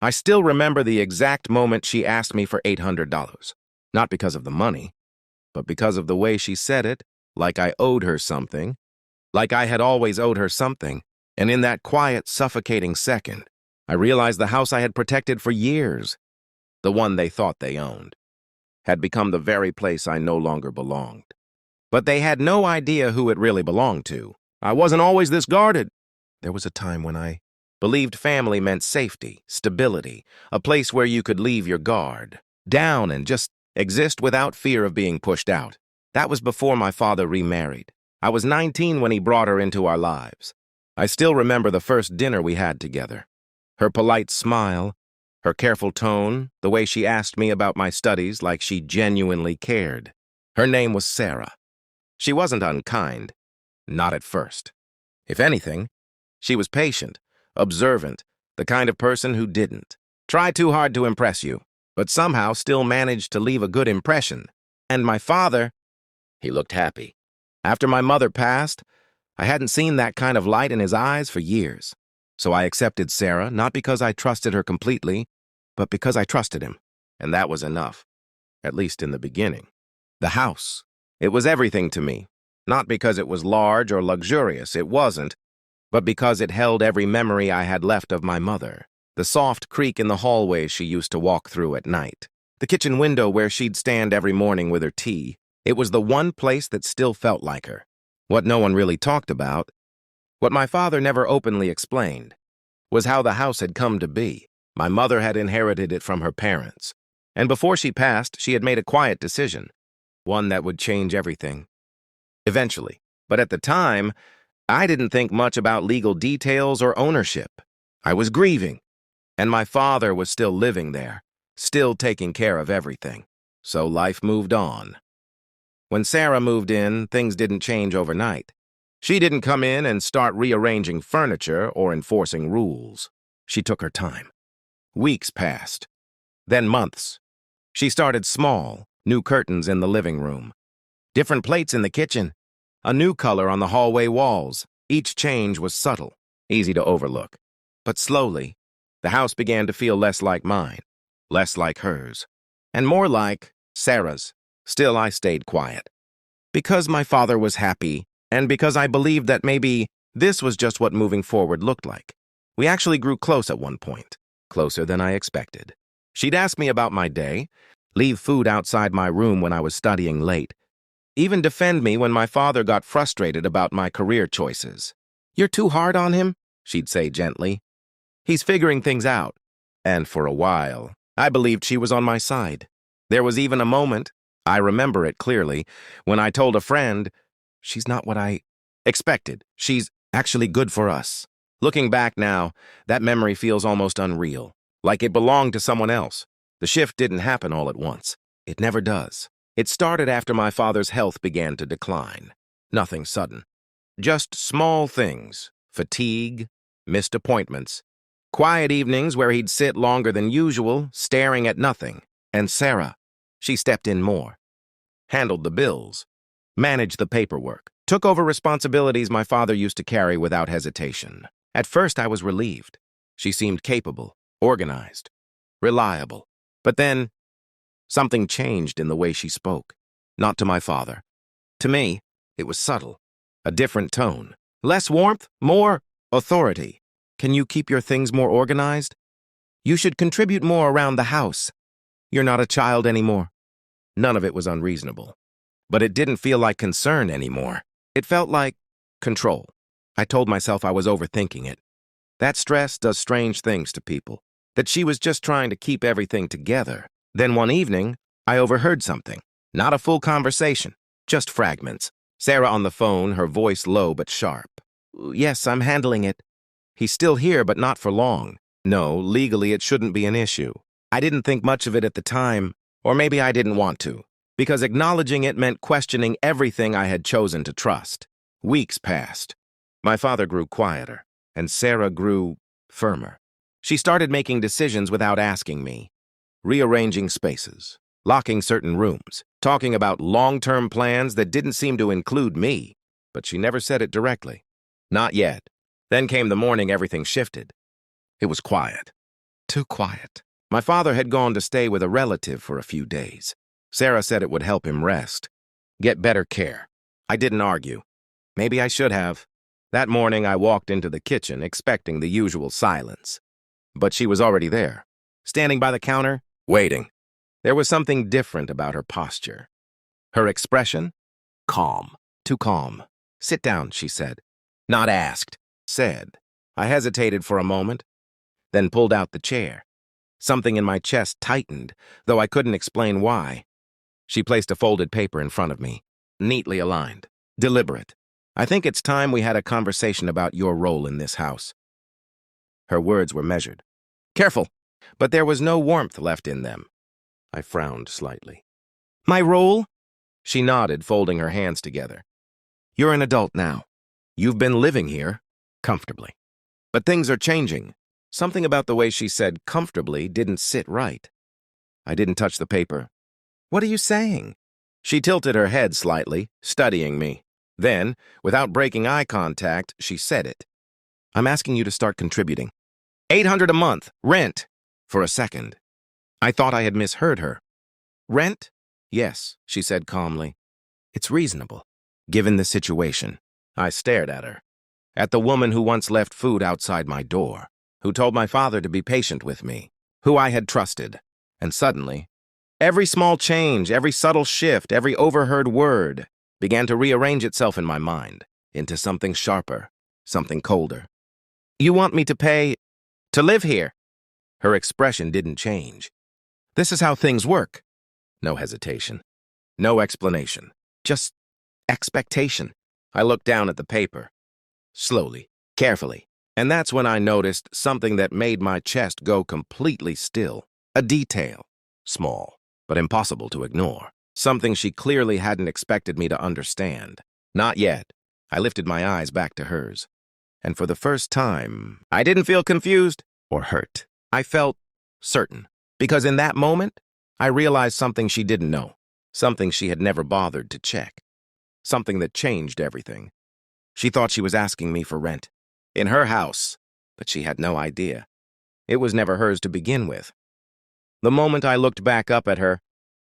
I still remember the exact moment she asked me for $800. Not because of the money, but because of the way she said it, like I owed her something, like I had always owed her something. And in that quiet, suffocating second, I realized the house I had protected for years, the one they thought they owned, had become the very place I no longer belonged. But they had no idea who it really belonged to. I wasn't always this guarded. There was a time when I believed family meant safety, stability, a place where you could leave your guard down and just exist without fear of being pushed out. That was before my father remarried. I was 19 when he brought her into our lives. I still remember the first dinner we had together. Her polite smile, her careful tone, the way she asked me about my studies like she genuinely cared. Her name was Sarah. She wasn't unkind, not at first. If anything, she was patient, observant, the kind of person who didn't try too hard to impress you, but somehow still managed to leave a good impression. And my father, he looked happy. After my mother passed, I hadn't seen that kind of light in his eyes for years. So I accepted Sarah, not because I trusted her completely, but because I trusted him. And that was enough, at least in the beginning. The house. It was everything to me. Not because it was large or luxurious, it wasn't, but because it held every memory I had left of my mother. The soft creak in the hallway she used to walk through at night. The kitchen window where she'd stand every morning with her tea. It was the one place that still felt like her. What no one really talked about, what my father never openly explained, was how the house had come to be. My mother had inherited it from her parents. And before she passed, she had made a quiet decision, one that would change everything. Eventually. But at the time, I didn't think much about legal details or ownership. I was grieving, and my father was still living there, still taking care of everything. So life moved on. When Sarah moved in, things didn't change overnight. She didn't come in and start rearranging furniture or enforcing rules. She took her time. Weeks passed, then months. She started small, new curtains in the living room, different plates in the kitchen, a new color on the hallway walls. Each change was subtle, easy to overlook. But slowly, the house began to feel less like mine, less like hers, and more like Sarah's. Still, I stayed quiet. Because my father was happy, and because I believed that maybe this was just what moving forward looked like. We actually grew close at one point, closer than I expected. She'd ask me about my day, leave food outside my room when I was studying late, even defend me when my father got frustrated about my career choices. "You're too hard on him," she'd say gently. "He's figuring things out." And for a while, I believed she was on my side. There was even a moment, I remember it clearly, when I told a friend, "She's not what I expected. She's actually good for us." Looking back now, that memory feels almost unreal, like it belonged to someone else. The shift didn't happen all at once. It never does. It started after my father's health began to decline. Nothing sudden. Just small things. Fatigue, missed appointments, quiet evenings where he'd sit longer than usual, staring at nothing. And Sarah, she stepped in more. Handled the bills. Managed the paperwork. Took over responsibilities my father used to carry without hesitation. At first, I was relieved. She seemed capable, organized, reliable. But then, something changed in the way she spoke. Not to my father. To me, it was subtle. A different tone. Less warmth, more authority. "Can you keep your things more organized? You should contribute more around the house. You're not a child anymore." None of it was unreasonable. But it didn't feel like concern anymore. It felt like control. I told myself I was overthinking it. That stress does strange things to people. That she was just trying to keep everything together. Then one evening, I overheard something. Not a full conversation, just fragments. Sarah on the phone, her voice low but sharp. "Yes, I'm handling it. He's still here, but not for long. No, legally it shouldn't be an issue." I didn't think much of it at the time, or maybe I didn't want to, because acknowledging it meant questioning everything I had chosen to trust. Weeks passed. My father grew quieter, and Sarah grew firmer. She started making decisions without asking me. Rearranging spaces, locking certain rooms, talking about long-term plans that didn't seem to include me, but she never said it directly. Not yet. Then came the morning everything shifted. It was quiet. too quiet. My father had gone to stay with a relative for a few days. Sarah said it would help him rest, get better care. I didn't argue. Maybe I should have. That morning, I walked into the kitchen expecting the usual silence. But she was already there, standing by the counter, waiting. There was something different about her posture. Her expression? Calm. Too calm. Sit down, she said. Not asked. Said. I hesitated for a moment, then pulled out the chair. Something in my chest tightened, though I couldn't explain why. She placed a folded paper in front of me, neatly aligned, deliberate. I think it's time we had a conversation about your role in this house. Her words were measured. Careful, but there was no warmth left in them. I frowned slightly. My role? She nodded, folding her hands together. You're an adult now. You've been living here, comfortably. But things are changing. Something about the way she said comfortably didn't sit right. I didn't touch the paper. What are you saying? She tilted her head slightly, studying me. Then, without breaking eye contact, she said it. I'm asking you to start contributing. $800 a month, rent. For a second, I thought I had misheard her. Rent? Yes, she said calmly. It's reasonable, given the situation. I stared at her. At the woman who once left food outside my door, who told my father to be patient with me, who I had trusted. And suddenly, every small change, every subtle shift, every overheard word began to rearrange itself in my mind into something sharper, something colder. You want me to pay to live here? Her expression didn't change. This is how things work. No hesitation. No explanation. Just expectation. I looked down at the paper. Slowly, carefully. And that's when I noticed something that made my chest go completely still. A detail. Small, but impossible to ignore. Something she clearly hadn't expected me to understand. Not yet. I lifted my eyes back to hers. And for the first time, I didn't feel confused or hurt. I felt certain. Because in that moment, I realized something she didn't know. Something she had never bothered to check. Something that changed everything. She thought she was asking me for rent. In her house. But she had no idea. It was never hers to begin with. The moment I looked back up at her,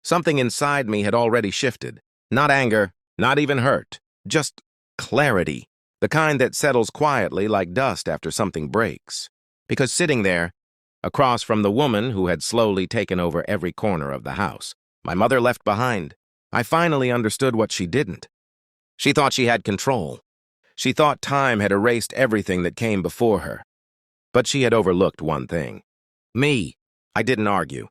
something inside me had already shifted. Not anger, not even hurt. Just clarity. The kind that settles quietly like dust after something breaks. Because sitting there, across from the woman who had slowly taken over every corner of the house, my mother left behind, I finally understood what she didn't. She thought she had control. She thought time had erased everything that came before her. But she had overlooked one thing. Me. I didn't argue.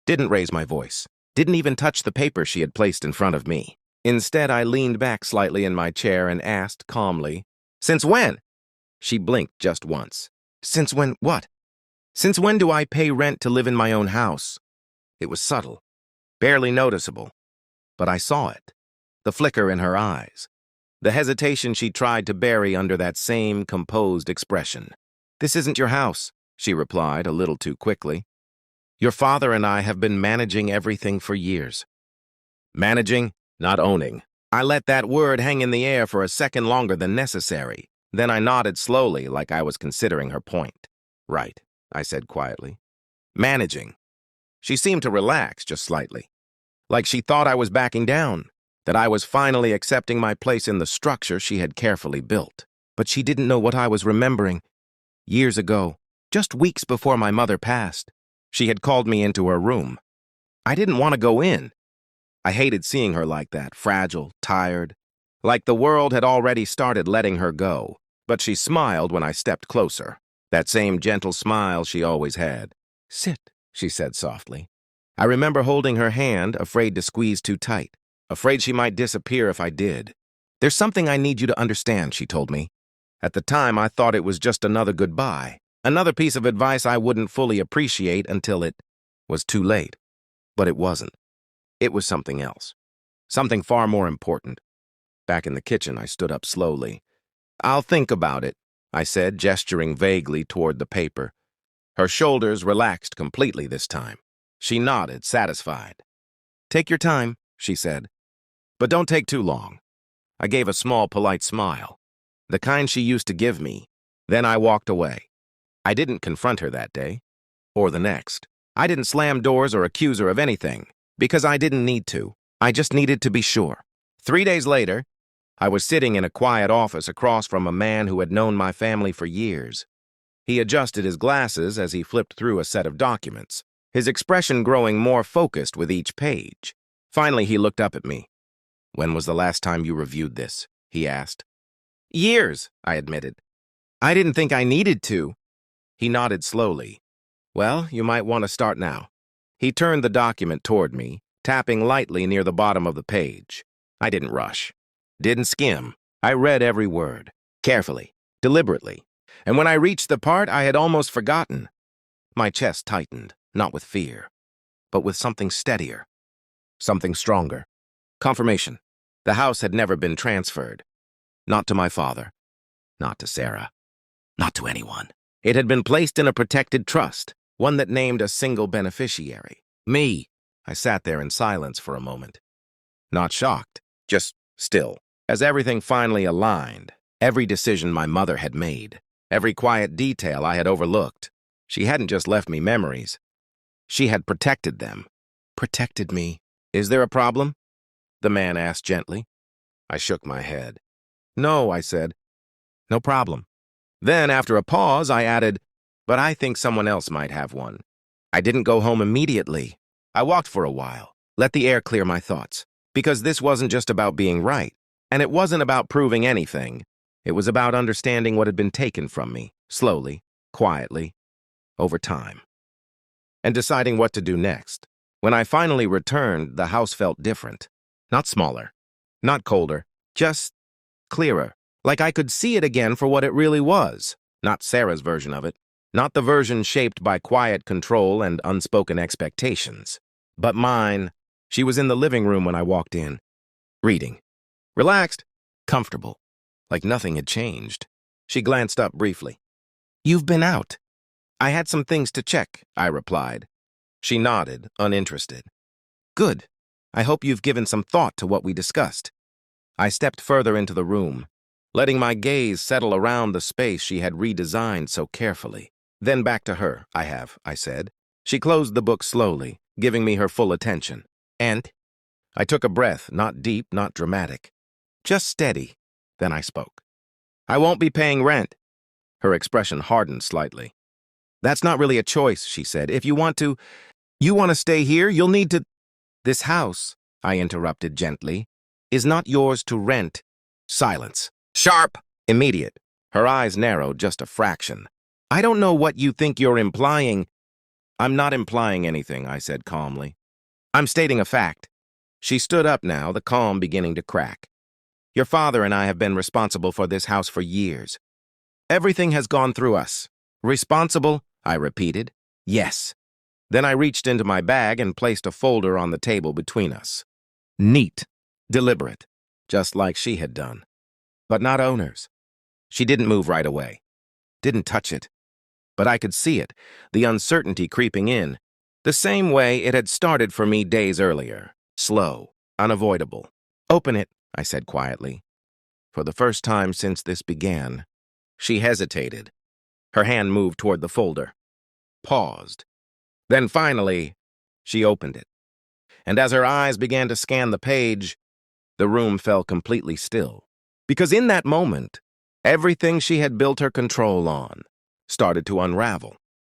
Didn't raise my voice. Didn't even touch the paper she had placed in front of me. Instead, I leaned back slightly in my chair and asked calmly, Since when? She blinked just once. Since when what? Since when do I pay rent to live in my own house? It was subtle, barely noticeable, but I saw it. The flicker in her eyes. The hesitation she tried to bury under that same composed expression. This isn't your house, she replied a little too quickly. Your father and I have been managing everything for years. Managing, not owning. I let that word hang in the air for a second longer than necessary. Then I nodded slowly like I was considering her point. Right, I said quietly. Managing. She seemed to relax just slightly. Like she thought I was backing down. That I was finally accepting my place in the structure she had carefully built. But she didn't know what I was remembering. Years ago, just weeks before my mother passed, she had called me into her room. I didn't want to go in. I hated seeing her like that, fragile, tired, like the world had already started letting her go. But she smiled when I stepped closer, that same gentle smile she always had. Sit, she said softly. I remember holding her hand, afraid to squeeze too tight. Afraid she might disappear if I did. There's something I need you to understand, she told me. At the time, I thought it was just another goodbye, another piece of advice I wouldn't fully appreciate until it was too late. But it wasn't. It was something else. Something far more important. Back in the kitchen, I stood up slowly. I'll think about it, I said, gesturing vaguely toward the paper. Her shoulders relaxed completely this time. She nodded, satisfied. Take your time, she said. But don't take too long. I gave a small, polite smile, the kind she used to give me. Then I walked away. I didn't confront her that day. or the next. I didn't slam doors or accuse her of anything, because I didn't need to. I just needed to be sure. 3 days later, I was sitting in a quiet office across from a man who had known my family for years. He adjusted his glasses as he flipped through a set of documents, his expression growing more focused with each page. Finally, he looked up at me. "When was the last time you reviewed this?" he asked. "Years," I admitted. "I didn't think I needed to." He nodded slowly. "Well, you might want to start now." He turned the document toward me, tapping lightly near the bottom of the page. I didn't rush, didn't skim. I read every word, carefully, deliberately. And when I reached the part I had almost forgotten, my chest tightened, not with fear, but with something steadier, something stronger. Confirmation. The house had never been transferred. Not to my father, not to Sarah, not to anyone. It had been placed in a protected trust, one that named a single beneficiary. Me. I sat there in silence for a moment. Not shocked, just still. As everything finally aligned, every decision my mother had made, every quiet detail I had overlooked, she hadn't just left me memories. She had protected them. Protected me. "Is there a problem?" the man asked gently. I shook my head. "No," I said. "No problem." Then, after a pause, I added, "But I think someone else might have one." I didn't go home immediately. I walked for a while, let the air clear my thoughts, because this wasn't just about being right, and it wasn't about proving anything. It was about understanding what had been taken from me, slowly, quietly, over time, and deciding what to do next. When I finally returned, the house felt different. Not smaller, not colder, just clearer, like I could see it again for what it really was. Not Sarah's version of it, not the version shaped by quiet control and unspoken expectations, but mine. She was in the living room when I walked in, reading. Relaxed, comfortable, like nothing had changed. She glanced up briefly. "You've been out." "I had some things to check," I replied. She nodded, uninterested. "Good. I hope you've given some thought to what we discussed." I stepped further into the room, letting my gaze settle around the space she had redesigned so carefully. Then back to her. I said. She closed the book slowly, giving me her full attention. "And?" I took a breath, not deep, not dramatic. Just steady. Then I spoke. "I won't be paying rent." Her expression hardened slightly. "That's not really a choice," she said. "If you want to stay here, you'll need to—" "This house," I interrupted gently, "is not yours to rent." Silence. Sharp. Immediate. Her eyes narrowed just a fraction. "I don't know what you think you're implying." "I'm not implying anything," I said calmly. "I'm stating a fact." She stood up now, the calm beginning to crack. "Your father and I have been responsible for this house for years. Everything has gone through us." "Responsible?" I repeated. "Yes." Then I reached into my bag and placed a folder on the table between us. Neat, deliberate, just like she had done. But not owners. She didn't move right away. Didn't touch it. But I could see it, the uncertainty creeping in, the same way it had started for me days earlier. Slow, unavoidable. "Open it," I said quietly. For the first time since this began, she hesitated. Her hand moved toward the folder. Paused. Then finally, she opened it. And as her eyes began to scan the page, the room fell completely still. Because in that moment, everything she had built her control on started to unravel.